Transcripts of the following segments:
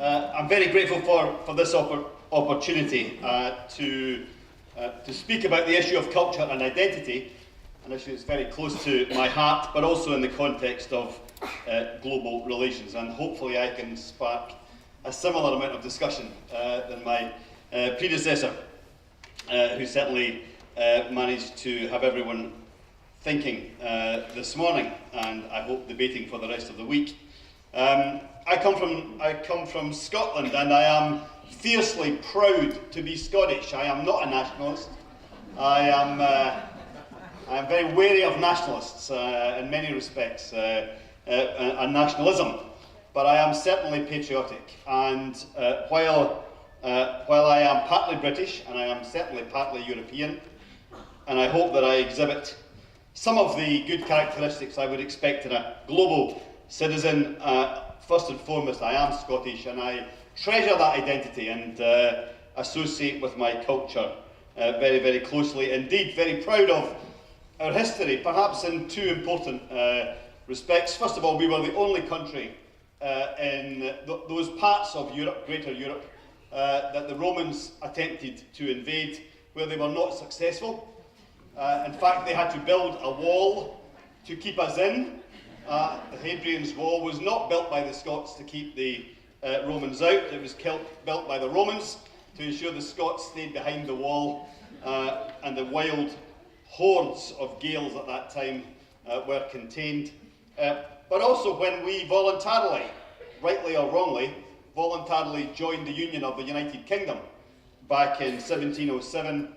I'm very grateful for this opportunity to speak about the issue of culture and identity, an issue that's very close to my heart, but also in the context of global relations. And hopefully I can spark a similar amount of discussion than my predecessor, who certainly managed to have everyone thinking this morning, and I hope debating for the rest of the week. I come from Scotland, and I am fiercely proud to be Scottish. I am not a nationalist. I am very wary of nationalists in many respects, and nationalism. But I am certainly patriotic. And while I am partly British, and I am certainly partly European, and I hope that I exhibit some of the good characteristics I would expect in a global citizen, first and foremost, I am Scottish, and I treasure that identity and associate with my culture very, very closely. Indeed, very proud of our history, perhaps in two important respects. First of all, we were the only country in those parts of Europe, Greater Europe, that the Romans attempted to invade, where they were not successful. In fact, they had to build a wall to keep us in. The Hadrian's Wall was not built by the Scots to keep the Romans out. It was built by the Romans to ensure the Scots stayed behind the wall, and the wild hordes of Gaels at that time were contained. But also when we voluntarily, rightly or wrongly, voluntarily joined the Union of the United Kingdom back in 1707,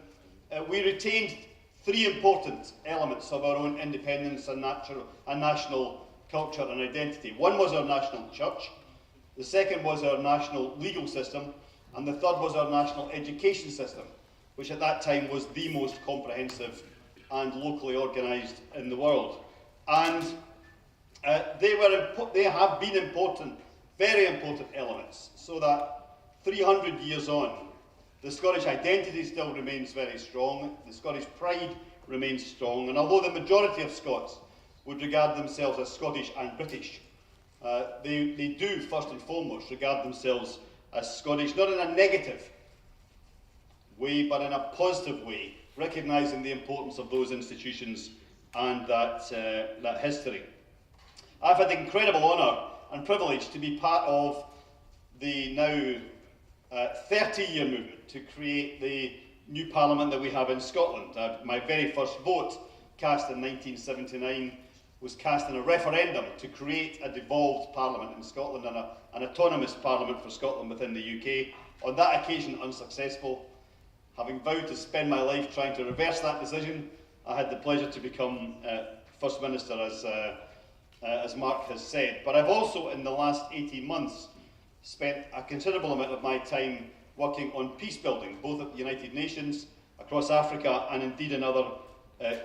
we retained three important elements of our own independence and national culture and identity. One was our national church, the second was our national legal system, and the third was our national education system, which at that time was the most comprehensive and locally organised in the world. And they have been important, very important elements, so that 300 years on, the Scottish identity still remains very strong, the Scottish pride remains strong, and although the majority of Scots would regard themselves as Scottish and British, they do first and foremost regard themselves as Scottish, not in a negative way, but in a positive way, recognising the importance of those institutions and that history. I've had the incredible honour and privilege to be part of the now 30-year movement to create the new parliament that we have in Scotland. My very first vote, cast in 1979, was cast in a referendum to create a devolved parliament in Scotland and an autonomous parliament for Scotland within the UK. On that occasion, unsuccessful. Having vowed to spend my life trying to reverse that decision, I had the pleasure to become First Minister, as Mark has said. But I've also, in the last 18 months, spent a considerable amount of my time working on peace building, both at the United Nations, across Africa, and indeed in other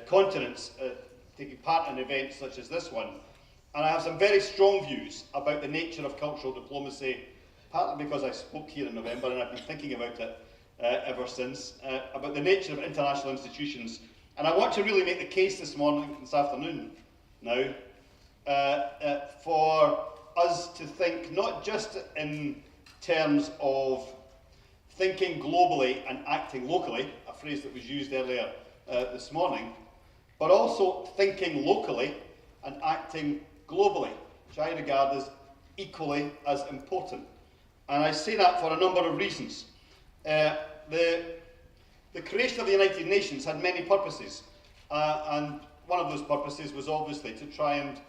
continents, taking part in events such as this one. And I have some very strong views about the nature of cultural diplomacy, partly because I spoke here in November and I've been thinking about it ever since, about the nature of international institutions. And I want to really make the case this afternoon now, for us to think not just in terms of thinking globally and acting locally, a phrase that was used earlier this morning, but also thinking locally and acting globally, which I regard as equally as important. And I say that for a number of reasons. The creation of the United Nations had many purposes, and one of those purposes was obviously to try and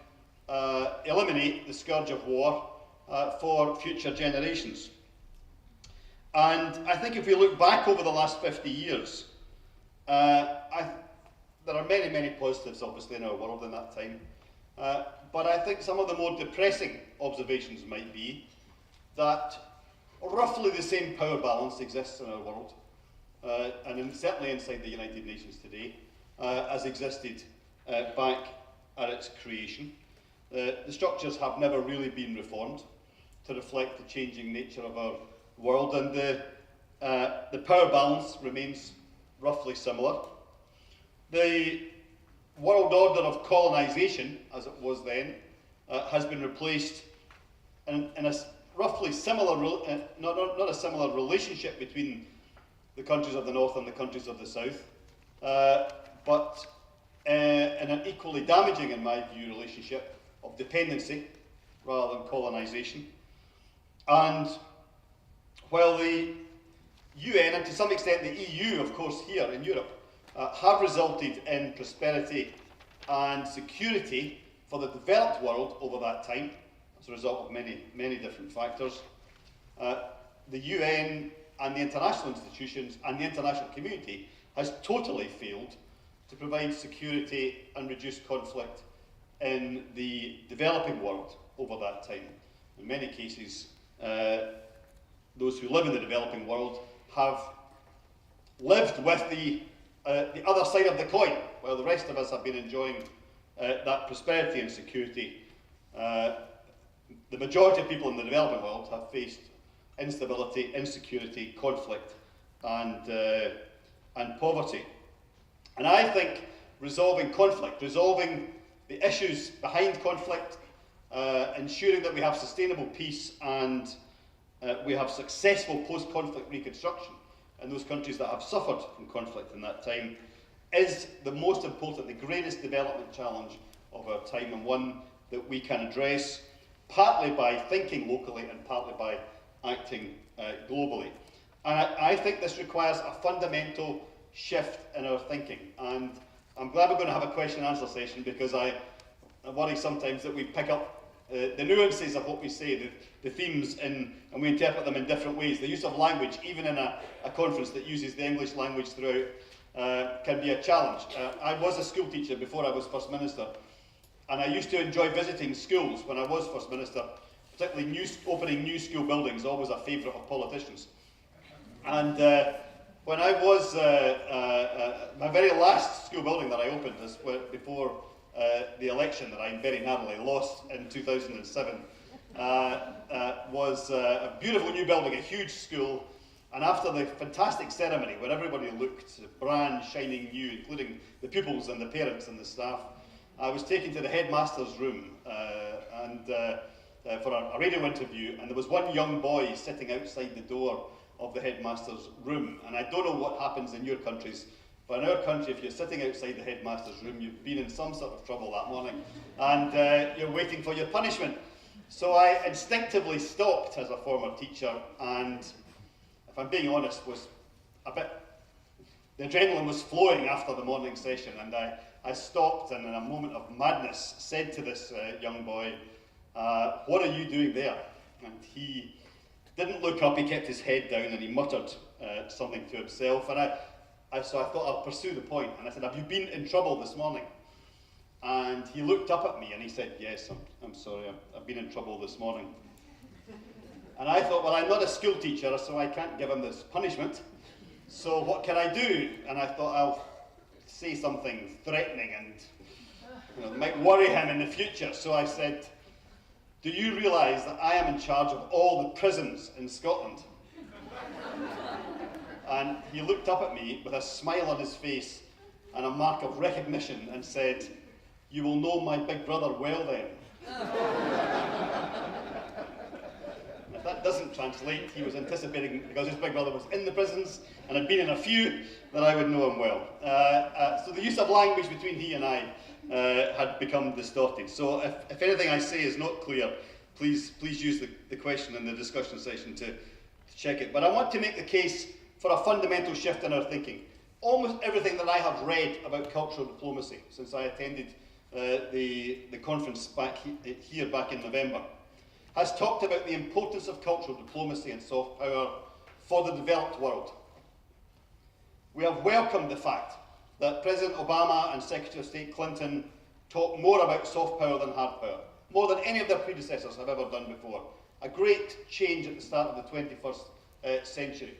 eliminate the scourge of war for future generations. And I think if we look back over the last 50 years, there are many, many positives obviously in our world in that time, but I think some of the more depressing observations might be that roughly the same power balance exists in our world, and certainly inside the United Nations today, as existed back at its creation. The structures have never really been reformed to reflect the changing nature of our world, and the power balance remains roughly similar. The world order of colonisation, as it was then, has been replaced in roughly similar, not a similar relationship between the countries of the north and the countries of the south, but in an equally damaging, in my view, relationship of dependency rather than colonisation. And while the UN, and to some extent the EU, of course, here in Europe, have resulted in prosperity and security for the developed world over that time, as a result of many different factors, the UN and the international institutions and the international community has totally failed to provide security and reduce conflict in the developing world over that time. In many cases, those who live in the developing world have lived with the other side of the coin, while the rest of us have been enjoying that prosperity and security. The majority of people in the developing world have faced instability, insecurity, conflict, and poverty. And I think resolving conflict, resolving the issues behind conflict, ensuring that we have sustainable peace and we have successful post-conflict reconstruction in those countries that have suffered from conflict in that time, is the most important, the greatest development challenge of our time, and one that we can address partly by thinking locally and partly by acting globally. And I think this requires a fundamental shift in our thinking. And I'm glad we're going to have a question and answer session, because I worry sometimes that we pick up the nuances of what we say, the themes, and we interpret them in different ways. The use of language, even in a conference that uses the English language throughout, can be a challenge. I was a school teacher before I was First Minister, and I used to enjoy visiting schools when I was First Minister, particularly opening new school buildings, always a favourite of politicians. And when I was, my very last school building that I opened before the election that I very narrowly lost in 2007, was a beautiful new building, a huge school. And after the fantastic ceremony where everybody looked brand shining new, including the pupils and the parents and the staff, I was taken to the headmaster's room for a radio interview, and there was one young boy sitting outside the door of the headmaster's room. And I don't know what happens in your countries, but in our country, if you're sitting outside the headmaster's room, you've been in some sort of trouble that morning, and you're waiting for your punishment. So I instinctively stopped as a former teacher, and if I'm being honest, was the adrenaline was flowing after the morning session, and I stopped and in a moment of madness said to this young boy, "What are you doing there?" And he didn't look up, he kept his head down, and he muttered something to himself. And so I thought I'll pursue the point, and I said, "Have you been in trouble this morning?" And he looked up at me and he said, "Yes, I'm sorry, I've been in trouble this morning." And I thought, well, I'm not a school teacher, so I can't give him this punishment. So what can I do? And I thought I'll say something threatening and might worry him in the future. So I said, "Do you realise that I am in charge of all the prisons in Scotland?" And he looked up at me with a smile on his face and a mark of recognition and said, "You will know my big brother well then." If that doesn't translate, he was anticipating, because his big brother was in the prisons and had been in a few, that I would know him well. So the use of language between he and I had become distorted. So if anything I say is not clear, please use the question in the discussion session to check it. But I want to make the case for a fundamental shift in our thinking. Almost everything that I have read about cultural diplomacy since I attended the conference back in November has talked about the importance of cultural diplomacy and soft power for the developed world. We have welcomed the fact that President Obama and Secretary of State Clinton talk more about soft power than hard power, more than any of their predecessors have ever done before. A great change at the start of the 21st century.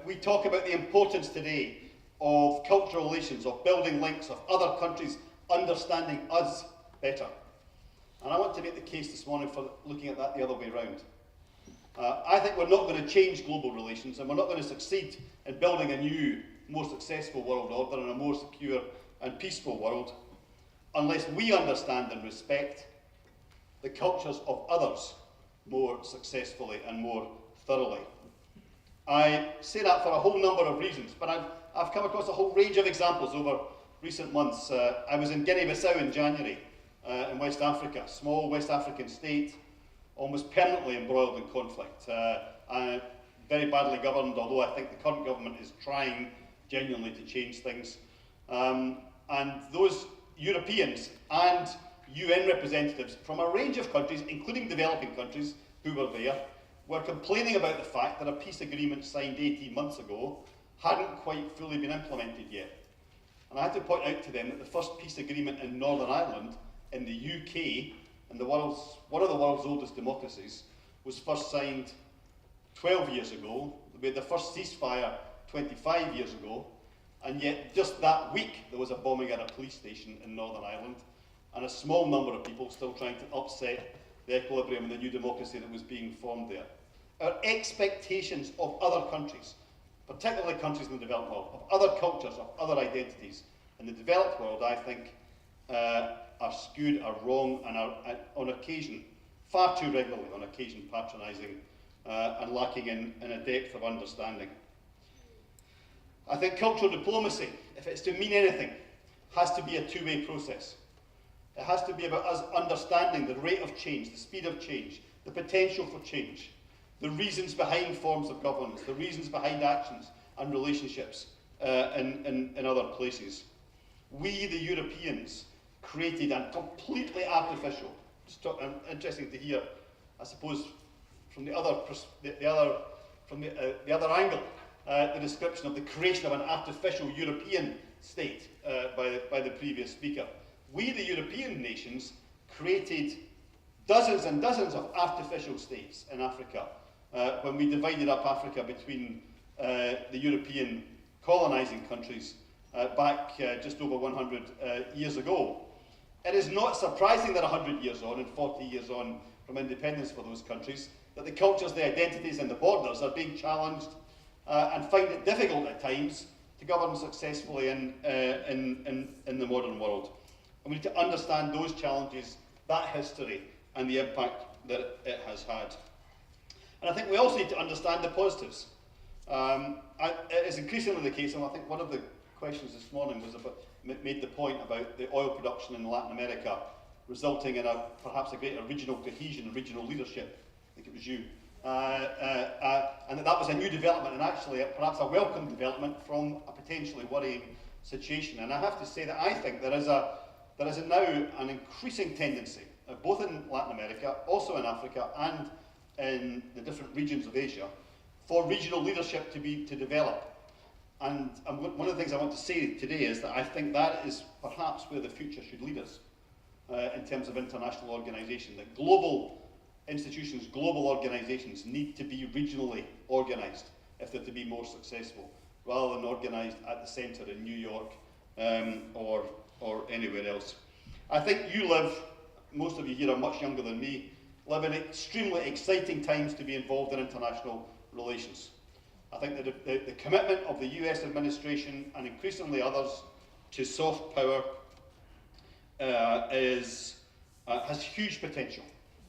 We talk about the importance today of cultural relations, of building links, of other countries understanding us better. And I want to make the case this morning for looking at that the other way around. I think we're not going to change global relations, and we're not going to succeed in building a new, more successful world order and a more secure and peaceful world unless we understand and respect the cultures of others more successfully and more thoroughly. I say that for a whole number of reasons, but I've come across a whole range of examples over recent months. I was in Guinea-Bissau in January, in West Africa, a small West African state, almost permanently embroiled in conflict, very badly governed, although I think the current government is trying genuinely to change things. And those Europeans and UN representatives from a range of countries, including developing countries who were there, were complaining about the fact that a peace agreement signed 18 months ago hadn't quite fully been implemented yet. And I had to point out to them that the first peace agreement in Northern Ireland, in the UK, and one of the world's oldest democracies, was first signed 12 years ago. We had the first ceasefire 25 years ago, and yet just that week there was a bombing at a police station in Northern Ireland, and a small number of people still trying to upset the equilibrium in the new democracy that was being formed there. Our expectations of other countries, particularly countries in the developed world, of other cultures, of other identities in the developed world, I think, are skewed, are wrong, and are, on occasion, far too regularly on occasion, patronising and lacking in a depth of understanding. I think cultural diplomacy, if it's to mean anything, has to be a two-way process. It has to be about us understanding the rate of change, the speed of change, the potential for change, the reasons behind forms of governance, the reasons behind actions and relationships in other places. We, the Europeans, created a completely artificial, interesting to hear, I suppose, from the other angle, the description of the creation of an artificial European state by the previous speaker. We, the European nations, created dozens and dozens of artificial states in Africa when we divided up Africa between the European colonising countries back just over 100 years ago. It is not surprising that 100 years on and 40 years on from independence for those countries, that the cultures, the identities and the borders are being challenged and find it difficult at times to govern successfully in the modern world. And we need to understand those challenges, that history, and the impact that it has had. And I think we also need to understand the positives. It is increasingly the case, and I think one of the questions this morning made the point about the oil production in Latin America resulting in perhaps a greater regional cohesion, regional leadership. I think it was you. And that was a new development, and actually perhaps a welcome development from a potentially worrying situation. And I have to say that I think there is now an increasing tendency, both in Latin America, also in Africa, and in the different regions of Asia, for regional leadership to develop. And one of the things I want to say today is that I think that is perhaps where the future should lead us in terms of international organisation, that global institutions, global organisations need to be regionally organised if they're to be more successful, rather than organised at the centre in New York or anywhere else. I think you live, most of you here are much younger than me, live in extremely exciting times to be involved in international relations. I think that the commitment of the US administration and increasingly others to soft power has huge potential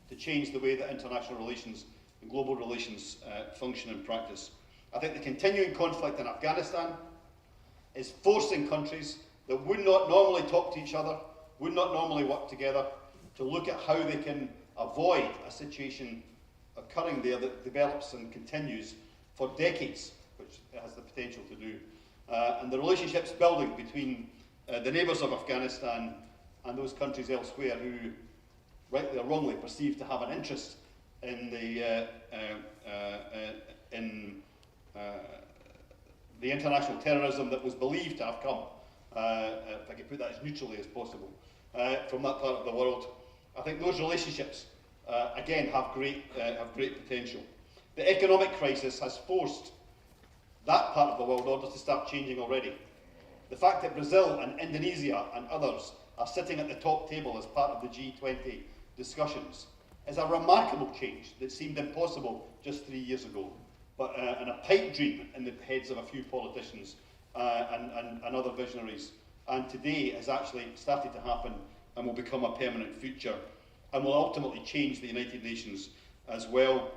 to change the way that international relations and global relations function in practice. I think the continuing conflict in Afghanistan is forcing countries that would not normally talk to each other, would not normally work together, to look at how they can avoid a situation occurring there that develops and continues for decades, which it has the potential to do. And the relationships building between the neighbours of Afghanistan and those countries elsewhere who, rightly or wrongly, perceive to have an interest in the international terrorism that was believed to have come, if I can put that as neutrally as possible, from that part of the world. I think those relationships, again, have great potential. The economic crisis has forced that part of the world order to start changing already. The fact that Brazil and Indonesia and others are sitting at the top table as part of the G20 discussions is a remarkable change that seemed impossible just 3 years ago, but and a pipe dream in the heads of a few politicians and other visionaries, and today has actually started to happen and will become a permanent feature and will ultimately change the United Nations as well.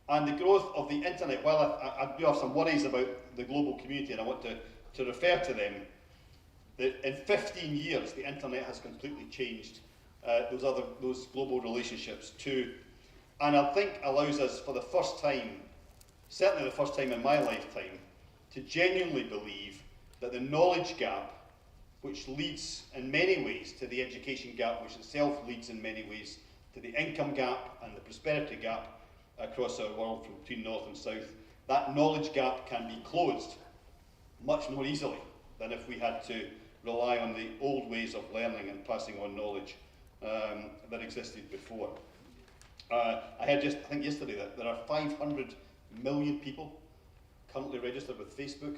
And the growth of the internet, while I do have some worries about the global community, and I want to refer to them, that in 15 years the internet has completely changed those global relationships too. And I think allows us for the first time, certainly the first time in my lifetime, to genuinely believe that the knowledge gap, which leads in many ways to the education gap, which itself leads in many ways to the income gap and the prosperity gap across our world from between north and south, that knowledge gap can be closed much more easily than if we had to rely on the old ways of learning and passing on knowledge that existed before. I heard I think yesterday that there are 500 million people currently registered with Facebook.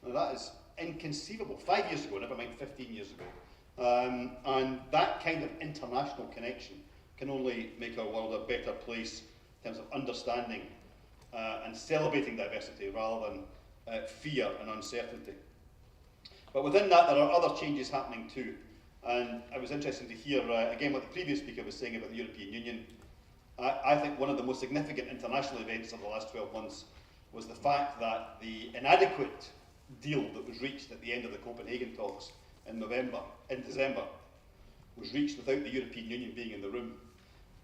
Now that is inconceivable. 5 years ago, never mind 15 years ago. And that kind of international connection can only make our world a better place in terms of understanding and celebrating diversity rather than fear and uncertainty. But within that, there are other changes happening too. And it was interesting to hear, again, what the previous speaker was saying about the European Union. I think one of the most significant international events of the last 12 months was the fact that the inadequate deal that was reached at the end of the Copenhagen talks in December, was reached without the European Union being in the room.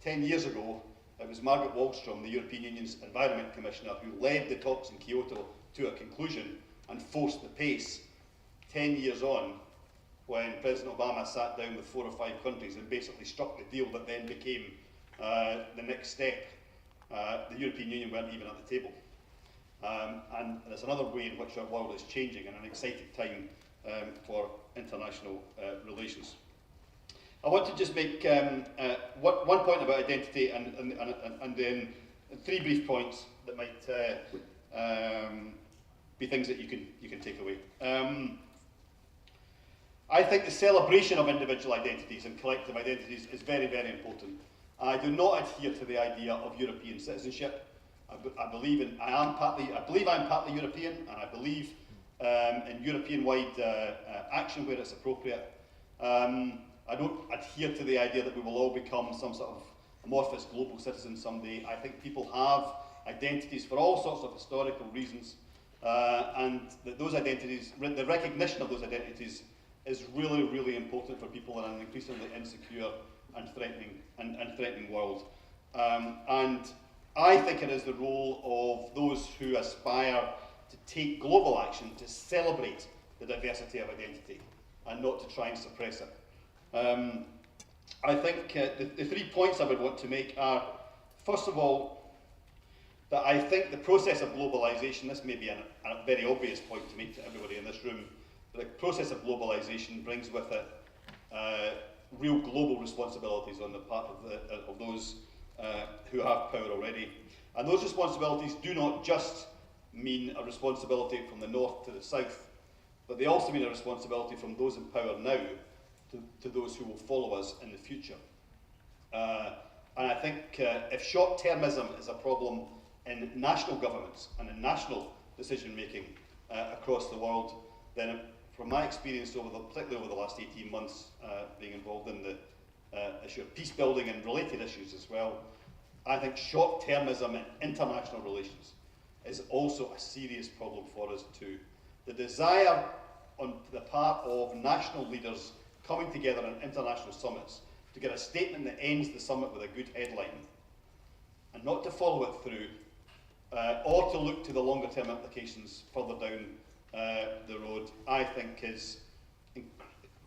10 years ago, it was Margaret Wallström, the European Union's Environment Commissioner, who led the talks in Kyoto to a conclusion and forced the pace. 10 years on, when President Obama sat down with 4 or 5 countries and basically struck the deal that then became the next step, the European Union weren't even at the table. And there's another way in which our world is changing, and an exciting time for international relations. I want to just make one point about identity and then 3 brief points that might be things that you can take away. I think the celebration of individual identities and collective identities is very, very important. I do not adhere to the idea of European citizenship. I believe I'm partly European, and I believe in European-wide action where it's appropriate. I don't adhere to the idea that we will all become some sort of amorphous global citizens someday. I think people have identities for all sorts of historical reasons, and that those identities, the recognition of those identities, is really, really important for people in an increasingly insecure and threatening world. And I think it is the role of those who aspire to take global action to celebrate the diversity of identity and not to try and suppress it. I think the 3 points I would want to make are, first of all, that I think the process of globalisation, this may be a very obvious point to make to everybody in this room, but the process of globalisation brings with it real global responsibilities on the part of those who have power already. And those responsibilities do not just mean a responsibility from the north to the south, but they also mean a responsibility from those in power now to those who will follow us in the future. And I think if short-termism is a problem in national governments and in national decision-making across the world, then from my experience, particularly over the last 18 months, being involved in the issue of peace building and related issues as well, I think short-termism in international relations is also a serious problem for us too. The desire on the part of national leaders coming together in international summits to get a statement that ends the summit with a good headline and not to follow it through or to look to the longer term implications further down the road, I think is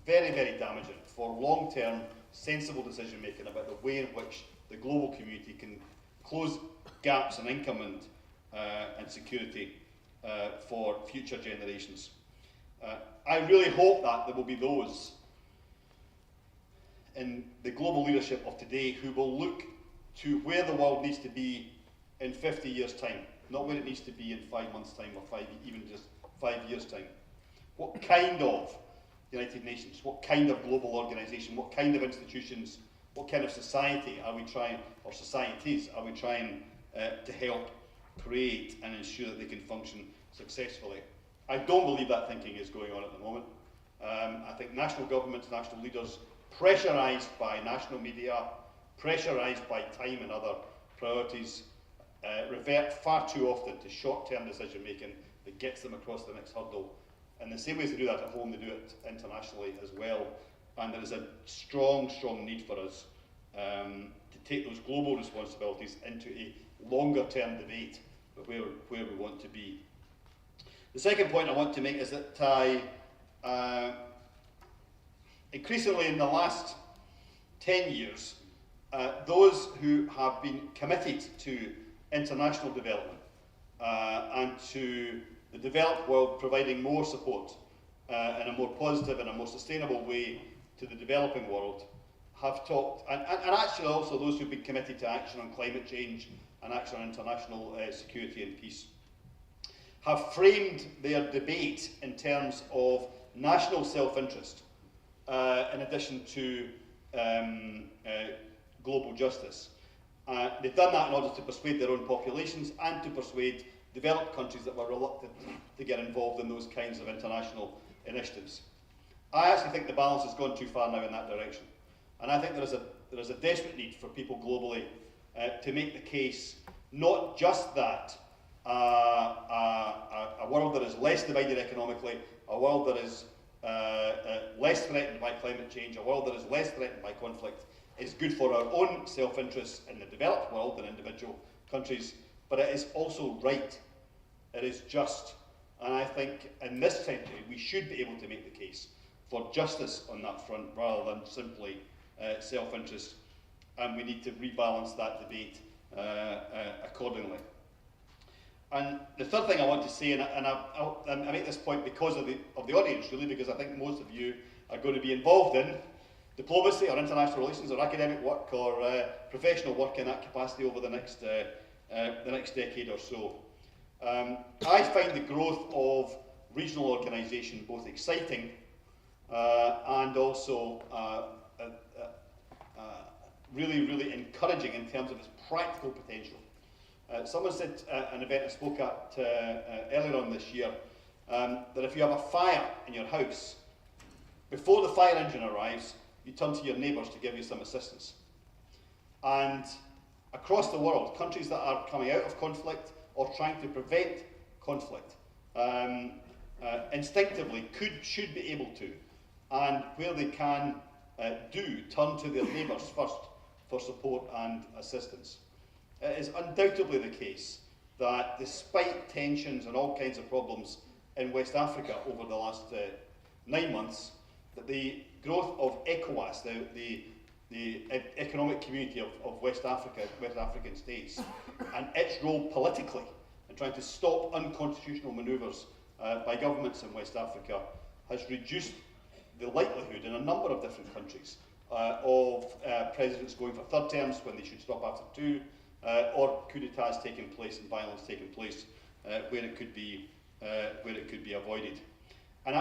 very, very damaging for long-term sensible decision making about the way in which the global community can close gaps in income and security for future generations. I really hope that there will be those in the global leadership of today who will look to where the world needs to be in 50 years' time, not where it needs to be in 5 months' time or even just 5 years' time. What kind of United Nations, what kind of global organisation, what kind of institutions, what kind of society are we trying, or societies are we trying to help create and ensure that they can function successfully? I don't believe that thinking is going on at the moment. I think national governments, national leaders, pressurised by national media, pressurised by time and other priorities, revert far too often to short-term decision-making that gets them across the next hurdle. And the same way as they do that at home, they do it internationally as well. And there is a strong, strong need for us to take those global responsibilities into a longer-term debate of where we want to be. The second point I want to make is that increasingly in the last 10 years, those who have been committed to international development and to the developed world providing more support in a more positive and a more sustainable way to the developing world have talked, and actually also those who've been committed to action on climate change and action on international security and peace, have framed their debate in terms of national self-interest in addition to global justice. They've done that in order to persuade their own populations and to persuade developed countries that were reluctant to get involved in those kinds of international initiatives. I actually think the balance has gone too far now in that direction. And I think there is a desperate need for people globally to make the case not just that a world that is less divided economically, a world that is less threatened by climate change, a world that is less threatened by conflict, is good for our own self-interest in the developed world and individual countries, but it is also right. It is just. And I think in this century we should be able to make the case for justice on that front rather than simply self-interest, and we need to rebalance that debate accordingly. And the third thing I want to say, and I make this point because of the audience, really, because I think most of you are going to be involved in diplomacy or international relations or academic work or professional work in that capacity over the next decade or so. I find the growth of regional organisation both exciting and also really, really encouraging in terms of its practical potential. Someone said at an event I spoke at earlier on this year that if you have a fire in your house, before the fire engine arrives, you turn to your neighbours to give you some assistance. And across the world, countries that are coming out of conflict or trying to prevent conflict instinctively should be able to, and where they can turn to their neighbours first for support and assistance. It is undoubtedly the case that despite tensions and all kinds of problems in West Africa over the last 9 months, that the growth of ECOWAS, the economic community of West Africa, West African states, and its role politically in trying to stop unconstitutional manoeuvres by governments in West Africa, has reduced the likelihood in a number of different countries of presidents going for third terms when they should stop after 2, or coup d'etats taking place and violence taking place where it could be avoided. And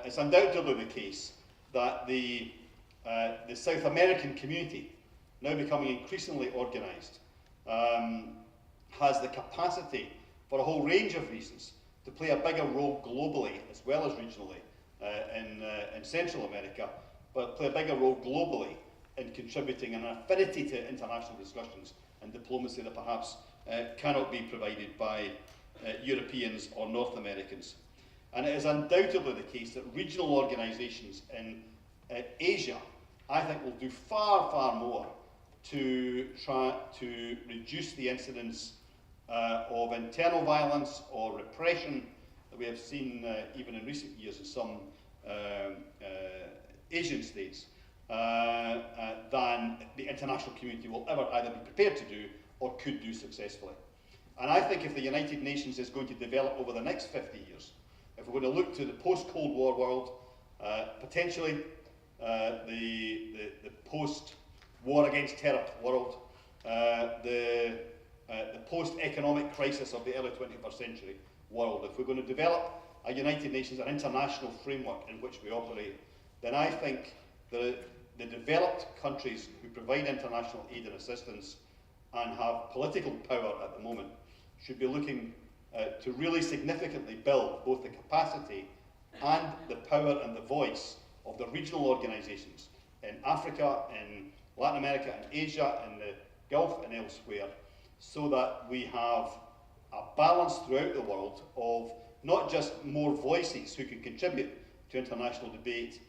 it's undoubtedly the case that the South American community, now becoming increasingly organised, has the capacity, for a whole range of reasons, to play a bigger role globally as well as regionally in Central America, but play a bigger role globally in contributing an affinity to international discussions and diplomacy that perhaps cannot be provided by Europeans or North Americans. And it is undoubtedly the case that regional organisations in Asia, I think, will do far, far more to try to reduce the incidence of internal violence or repression that we have seen even in recent years in some Asian states than the international community will ever either be prepared to do or could do successfully. And I think if the United Nations is going to develop over the next 50 years, if we're going to look to the post-Cold War world, potentially the post-war against terror world, the post-economic crisis of the early 21st century world, if we're going to develop a United Nations, an international framework in which we operate, then I think the developed countries who provide international aid and assistance and have political power at the moment should be looking to really significantly build both the capacity and the power and the voice of the regional organisations in Africa, in Latin America and Asia, in the Gulf and elsewhere, so that we have a balance throughout the world of not just more voices who can contribute to international debate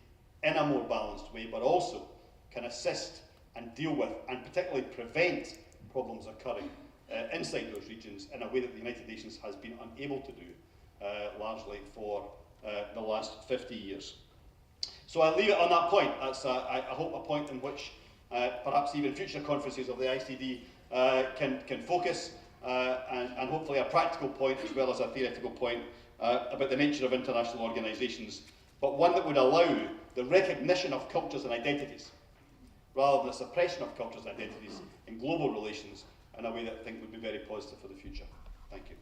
in a more balanced way, but also can assist and deal with, and particularly prevent problems occurring inside those regions in a way that the United Nations has been unable to do, largely for the last 50 years. So I'll leave it on that point. That's, I hope, a point in which perhaps even future conferences of the ICD can focus, and hopefully a practical point as well as a theoretical point about the nature of international organisations, but one that would allow the recognition of cultures and identities, rather than the suppression of cultures and identities in global relations, in a way that I think would be very positive for the future. Thank you.